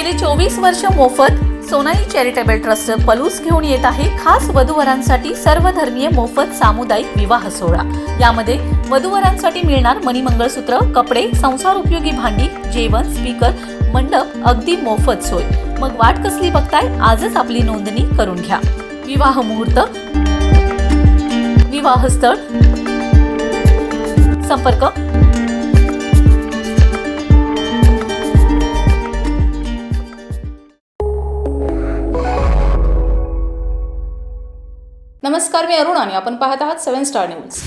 गेली 24 वर्ष मोफत सोनाई चॅरिटेबल ट्रस्ट पलूस घेऊन येत आहे खास वधूवरांसाठी सर्वधर्मीय मोफत सामुदायिक विवाह सोहळा। यामध्ये वधूवरांसाठी मिळणार मणिमंगळसूत्र, कपडे, संसार उपयोगी भांडी, जेवण, स्पीकर, मंडप अगदी मोफत सोय। मग वाट कसली बघताय? आजच आपली नोंदणी करून घ्या। विवाह मुहूर्त, विवाह स्थळ, संपर्क नमस्कार, मी अरुण आणि आपण पाहत आहात 7 स्टार न्यूज।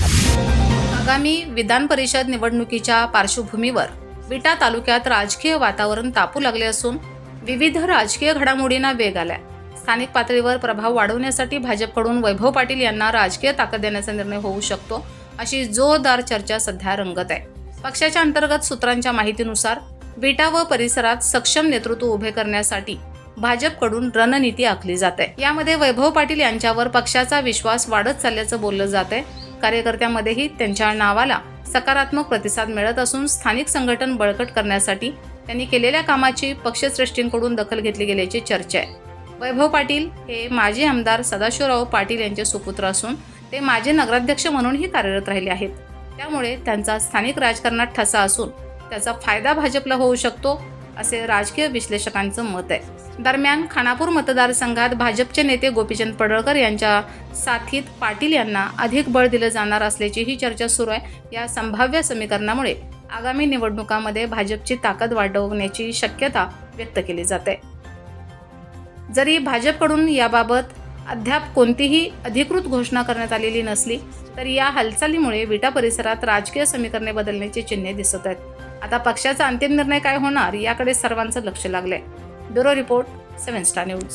आगामी विधान परिषद निवडणुकीच्या पार्श्वभूमीवर विटा तालुक्यात राजकीय वातावरण तापू लागले असून विविध राजकीय घडामोडींना वेग आलाय। स्थानिक पातळीवर प्रभाव वाढवण्यासाठी भाजपकडून वैभव पाटील यांना राजकीय ताकद देण्याचा निर्णय होऊ शकतो, अशी जोरदार चर्चा सध्या रंगत आहे। पक्षाच्या अंतर्गत सूत्रांच्या माहितीनुसार विटा व परिसरात सक्षम नेतृत्व उभे करण्यासाठी भाजपकडून रणनीती आखली जाते। यामध्ये वैभव पाटील यांच्यावर पक्षाचा विश्वास वाढत चालल्याचं बोललं जातंय। कार्यकर्त्यांमध्येही त्यांच्या नावाला सकारात्मक प्रतिसाद मिळत असून स्थानिक संघटन बळकट करण्यासाठी त्यांनी केलेल्या कामाची पक्षश्रेष्ठींकडून दखल घेतली गेल्याची चर्चा आहे। वैभव पाटील हे माजी आमदार सदाशिवराव पाटील यांचे सुपुत्र असून ते माजी नगराध्यक्ष म्हणूनही कार्यरत राहिले आहेत। त्यामुळे त्यांचा स्थानिक राजकारणात ठसा असून त्याचा फायदा भाजपला होऊ शकतो, असे राजकीय विश्लेषकांचं मत आहे। दरम्यान खानापूर मतदारसंघात भाजपचे नेते गोपीचंद पडळकर यांच्या साथीत पाटील यांना अधिक बळ दिलं जाणार असल्याची ही चर्चा सुरू आहे। या संभाव्य समीकरणामुळे आगामी निवडणुकांमध्ये भाजपची ताकद वाढवण्याची शक्यता व्यक्त केली जाते। जरी भाजपकडून याबाबत अद्याप कोणतीही अधिकृत घोषणा करण्यात आलेली नसली तरी या हालचालीमुळे विटा परिसरात राजकीय समीकरणे बदलण्याची चिन्हे दिसत आहेत। आता पक्षाचा अंतिम निर्णय काय होणार याकडे सर्वांचं लक्ष लागलंय। Bureau report 7 star news.